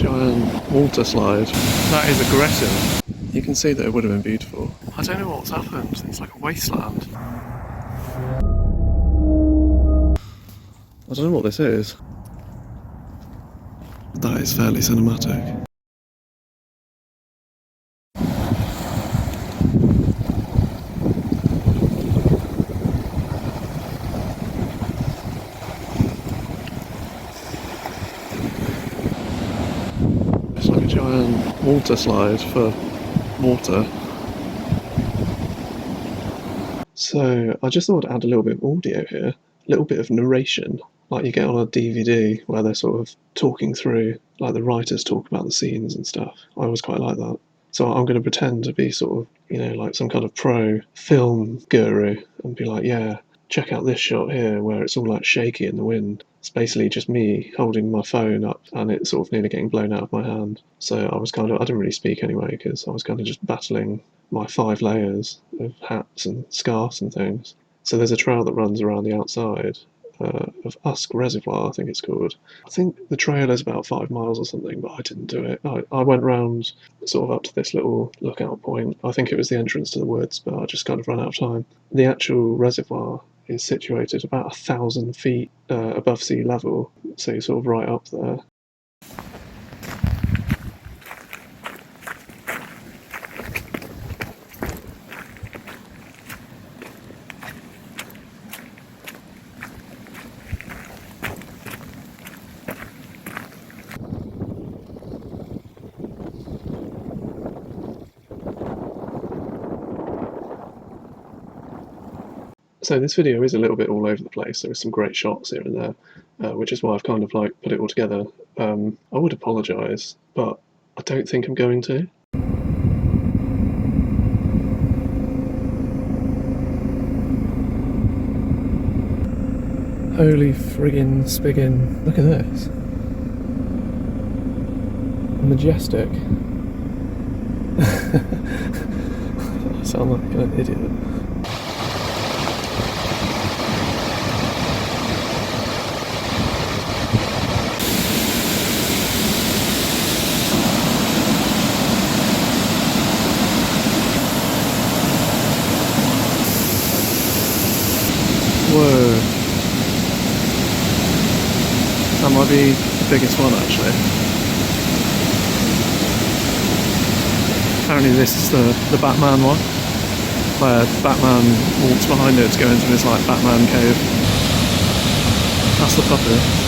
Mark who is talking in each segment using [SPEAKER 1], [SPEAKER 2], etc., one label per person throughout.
[SPEAKER 1] giant water slide. That is aggressive. You can see that it would have been beautiful. I don't know what's happened. It's like a wasteland. I don't know what this is. That is fairly cinematic. It's like a giant water slide for water. So I just thought I'd add a little bit of audio here, a little bit of narration, like you get on a DVD where they're sort of talking through, like the writers talk about the scenes and stuff. I always quite like that. So I'm going to pretend to be sort of, you know, like some kind of pro film guru and be like, yeah, check out this shot here where it's all like shaky in the wind. It's basically just me holding my phone up and it's sort of nearly getting blown out of my hand. So I didn't really speak anyway because I was kind of just battling my 5 layers of hats and scarves and things. So there's a trail that runs around the outside of Usk Reservoir, I think it's called. I think the trail is about 5 miles or something, but I didn't do it. I went round sort of up to this little lookout point. I think it was the entrance to the woods, but I just kind of ran out of time. The actual reservoir is situated about 1,000 feet above sea level, so you're sort of right up there. So this video is a little bit all over the place. There are some great shots here and there, which is why I've kind of like put it all together. I would apologise, but I don't think I'm going to. Holy friggin' spiggin', look at this. Majestic. I sound like an idiot. Whoa. That might be the biggest one actually. Apparently this is the Batman one, where Batman walks behind it to go into his like Batman cave. That's the puppet.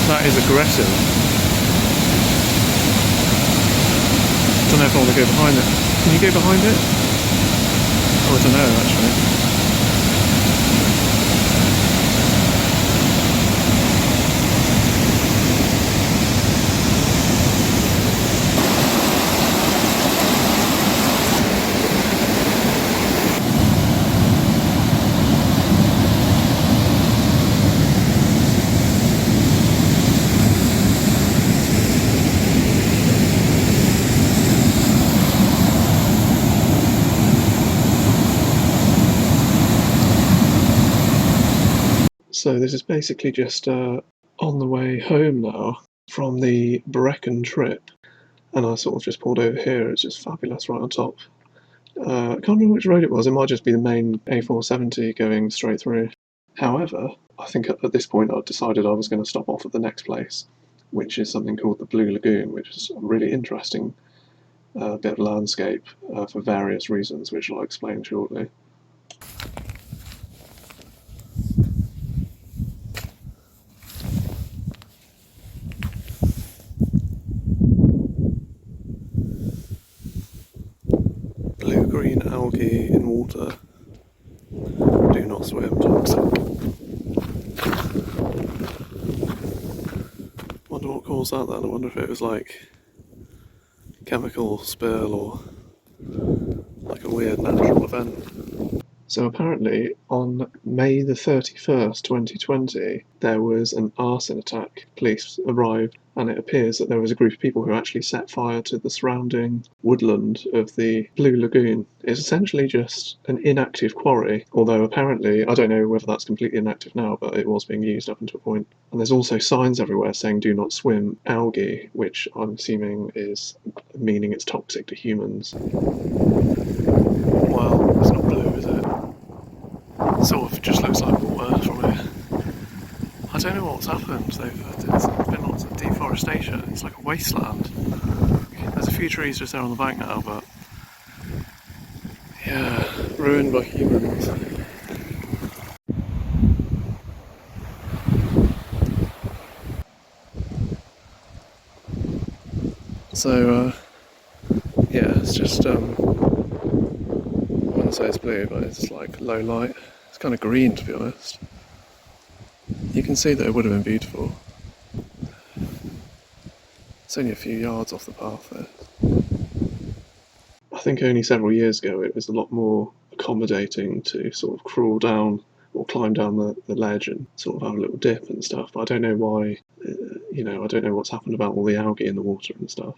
[SPEAKER 1] That is aggressive. Don't know if I want to go behind it. Can you go behind it? Oh, I don't know actually. So this is basically just on the way home now from the Brecon trip, and I sort of just pulled over here. It's just fabulous right on top. I can't remember which road it was. It might just be the main A470 going straight through. However, I think at this point I've decided I was going to stop off at the next place, which is something called the Blue Lagoon, which is a really interesting bit of landscape for various reasons, which I'll explain shortly. Blue-green algae in water. Do not swim, toxic. Wonder what caused that then. I wonder if it was like chemical spill or like a weird natural event. So apparently on May the 31st, 2020, there was an arson attack. Police arrived and it appears that there was a group of people who actually set fire to the surrounding woodland of the Blue Lagoon. It's essentially just an inactive quarry, although apparently, I don't know whether that's completely inactive now, but it was being used up until a point. And there's also signs everywhere saying do not swim algae, which I'm assuming is meaning it's toxic to humans. Well, it's not blue, is it? Sort of just looks like water from it. I don't know what's happened. There's been lots of deforestation. It's like a wasteland. There's a few trees just there on the bank now, but yeah, ruined by humans. So yeah, it's just I wouldn't say it's blue, but it's like low light. It's kind of green, to be honest. You can see that it would have been beautiful. It's only a few yards off the path there. I think only several years ago it was a lot more accommodating to sort of crawl down or climb down the ledge and sort of have a little dip and stuff. But I don't know why, I don't know what's happened about all the algae in the water and stuff.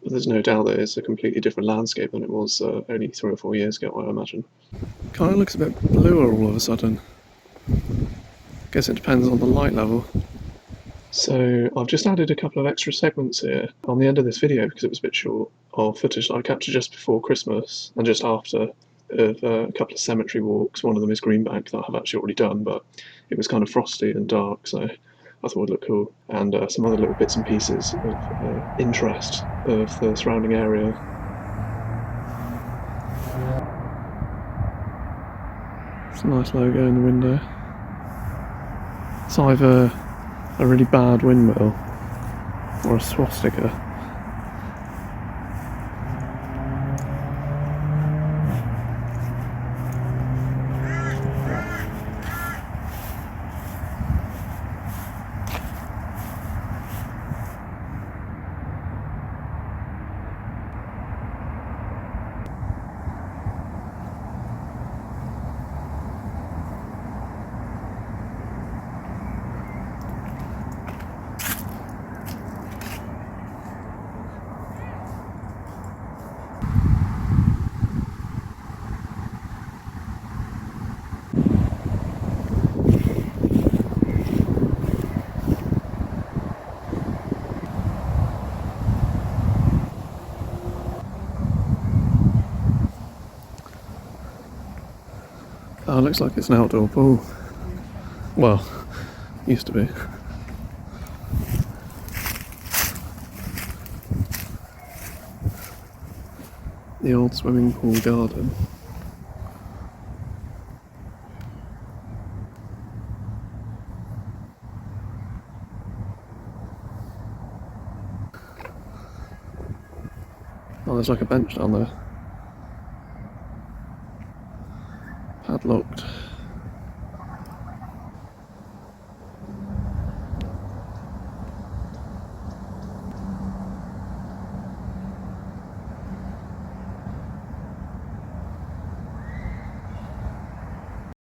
[SPEAKER 1] But there's no doubt that it's a completely different landscape than it was only 3 or 4 years ago, I imagine. Kind of looks a bit bluer all of a sudden. Guess it depends on the light level. So I've just added a couple of extra segments here on the end of this video because it was a bit short of footage that I captured just before Christmas and just after of a couple of cemetery walks. One of them is Greenbank that I've actually already done, but it was kind of frosty and dark, so I thought it would look cool. And some other little bits and pieces of interest of the surrounding area. It's a nice logo in the window. It's either a really bad windmill or a swastika. Oh, it looks like it's an outdoor pool. Well, used to be. The old swimming pool garden. Oh, there's like a bench down there. Padlocked.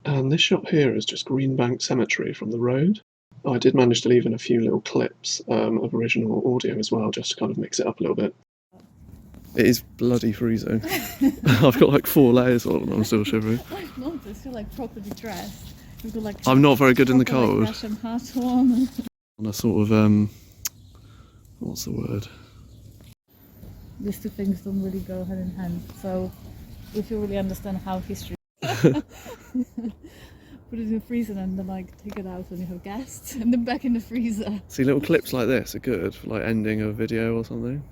[SPEAKER 1] And this shot here is just Greenbank Cemetery from the road. I did manage to leave in a few little clips of original audio as well, just to kind of mix it up a little bit. It is bloody freezing. I've got like 4 layers on and I'm still shivering.
[SPEAKER 2] I've noticed you're like properly dressed. You've got like
[SPEAKER 1] I'm not very good in the cold.
[SPEAKER 2] Like Russian hat on.
[SPEAKER 1] On a sort of what's the word?
[SPEAKER 2] These two things don't really go hand in hand. So if you really understand how history put it in the freezer and then like take it out when you have guests and then back in the freezer.
[SPEAKER 1] See, little clips like this are good for like ending a video or something.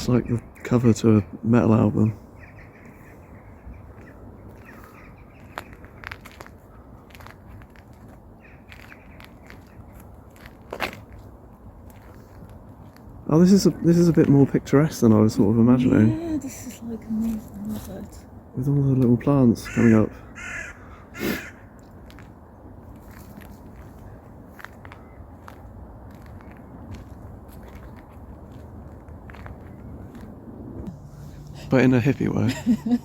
[SPEAKER 1] looks like the cover to a metal album. Oh, this is a bit more picturesque than I was sort of imagining.
[SPEAKER 2] Yeah, this is like amazing, isn't it?
[SPEAKER 1] With all the little plants coming up. But in a hippie way.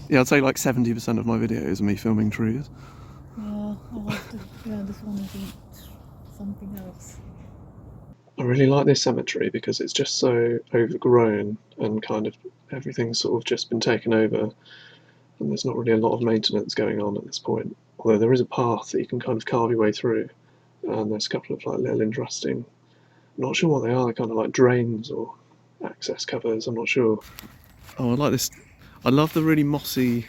[SPEAKER 1] Yeah, I'd say like 70% of my videos are me filming trees.
[SPEAKER 2] Yeah, I like to, yeah, this one isn't something else.
[SPEAKER 1] I really like this cemetery because it's just so overgrown and kind of everything's sort of just been taken over, and there's not really a lot of maintenance going on at this point. Although there is a path that you can kind of carve your way through, and there's a couple of like little interesting, I'm not sure what they are, they're kind of like drains or access covers, I'm not sure. Oh, I like this. I love the really mossy,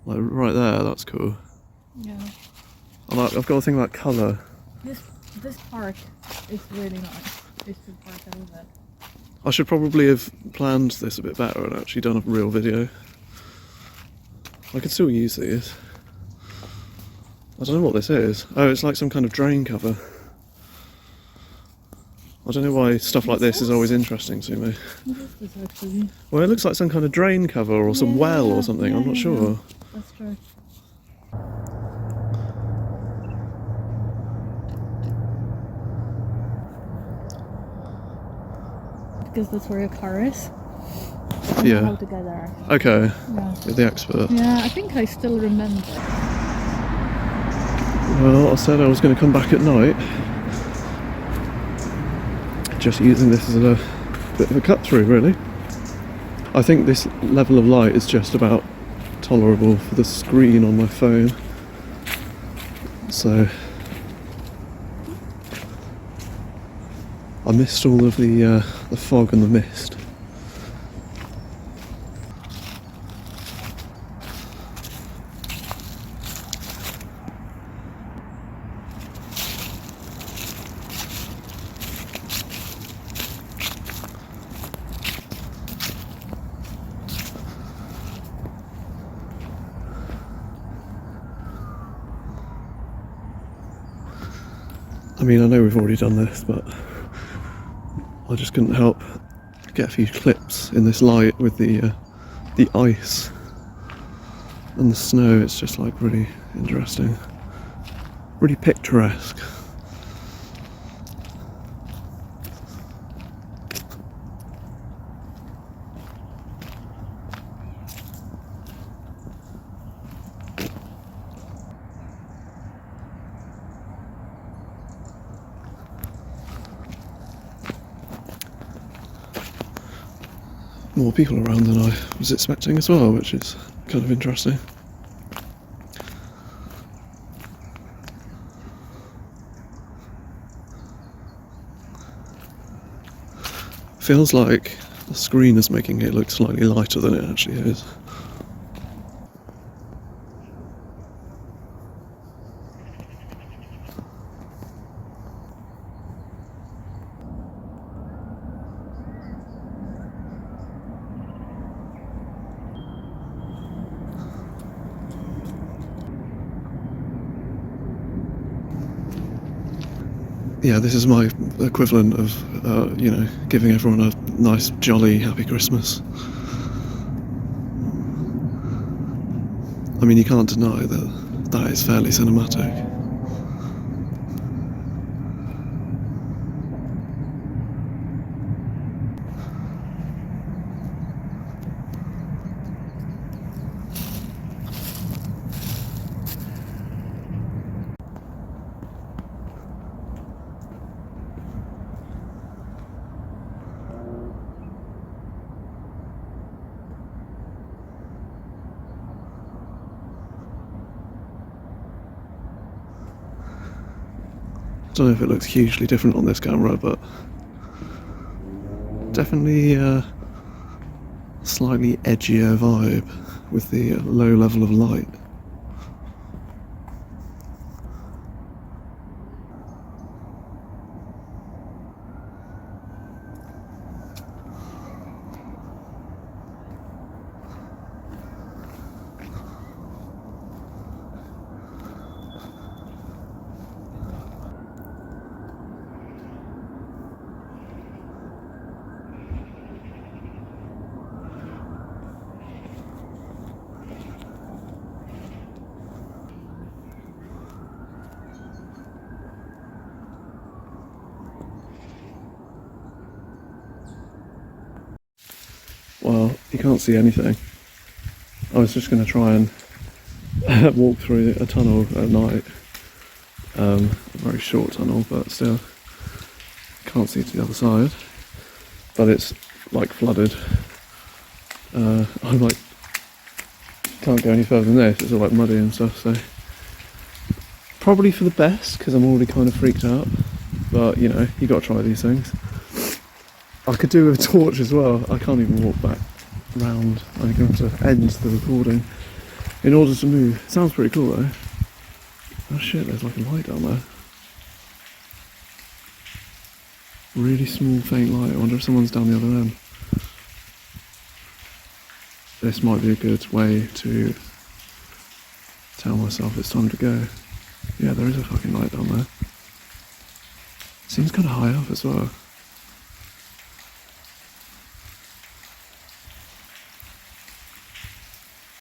[SPEAKER 1] like right there, that's cool.
[SPEAKER 2] Yeah.
[SPEAKER 1] I've got to think about colour.
[SPEAKER 2] This park is really nice. It's the park I live at.
[SPEAKER 1] I should probably have planned this a bit better and actually done a real video. I could still use these. I don't know what this is. Oh, it's like some kind of drain cover. I don't know why stuff like this is always interesting to me.
[SPEAKER 2] What is this actually?
[SPEAKER 1] Well, it looks like some kind of drain cover or some well or something, I'm not sure.
[SPEAKER 2] That's true. Because that's where your car is. I know how to get there.
[SPEAKER 1] Okay.
[SPEAKER 2] Yeah.
[SPEAKER 1] You're the expert.
[SPEAKER 2] Yeah, I think I still remember.
[SPEAKER 1] Well, I said I was going to come back at night. Just using this as a bit of a cut through, really. I think this level of light is just about tolerable for the screen on my phone. So I missed all of the fog and the mist. I mean, I know we've already done this, but I just couldn't help get a few clips in this light with the ice and the snow. It's just like really interesting, really picturesque. More people around than I was expecting as well, which is kind of interesting. Feels like the screen is making it look slightly lighter than it actually is. Yeah, this is my equivalent of, giving everyone a nice, jolly, happy Christmas. I mean, you can't deny that is fairly cinematic. I don't know if it looks hugely different on this camera, but definitely a slightly edgier vibe with the low level of light. can't see anything. I was just going to try and walk through a tunnel at night. A very short tunnel, but still can't see to the other side. But it's like flooded. I'm like can't go any further than this. It's all like muddy and stuff. So probably for the best because I'm already kind of freaked out. But you know, you got to try these things. I could do with a torch as well. I can't even walk back round. I'm going to have to end the recording in order to move. Sounds pretty cool though. Oh shit, there's like a light down there. Really small faint light. I wonder if someone's down the other end. This might be a good way to tell myself it's time to go. Yeah, there is a fucking light down there. Seems kind of high up as well.